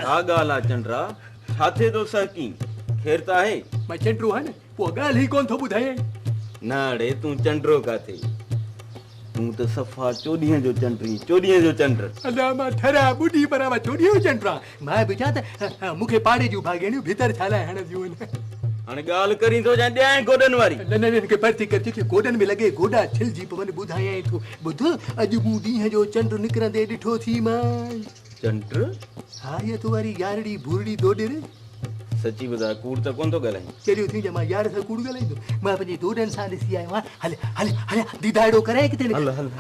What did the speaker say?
छा ॻाल्हि आहे चंद्रा छा थिए थो सहकी खेर त आहे मैं चंड्रो है न वो गाल ही कौन थो बुधाए न अड़े तूं चंड्रो काथे तूं त सफ़ा चोॾींहं जो चंड्री चोॾींहं जो चंड अल्लाह मां थरा बुढ़ी बराबर चोड़ियो चंड्रा मां बिचा त मुखे पाड़े जूं भागेणियूं भीतर छाला हण दियूं हाणे ॻाल्हि करी थो जां ॾियां गोॾनि वारी न के परती कर के गोडन में लगे गोडा छिलजी पवन बुधाए तो बुध अॼु मूं ॾींहं जो चंड निकरंदे ॾिठो थी मां चंड हा ये तो वारी यारड़ी भूरड़ी दोडर सची ॿुधाए कूड़ त कोन थो ॻाल्हाईं चलियो थी मां यार सां कूड़ ॻाल्हाईंदो मां पंहिंजे दोडनि सां ॾिसी आयो आहियां हले हले हले दीदाड़ो करे किथे हल हल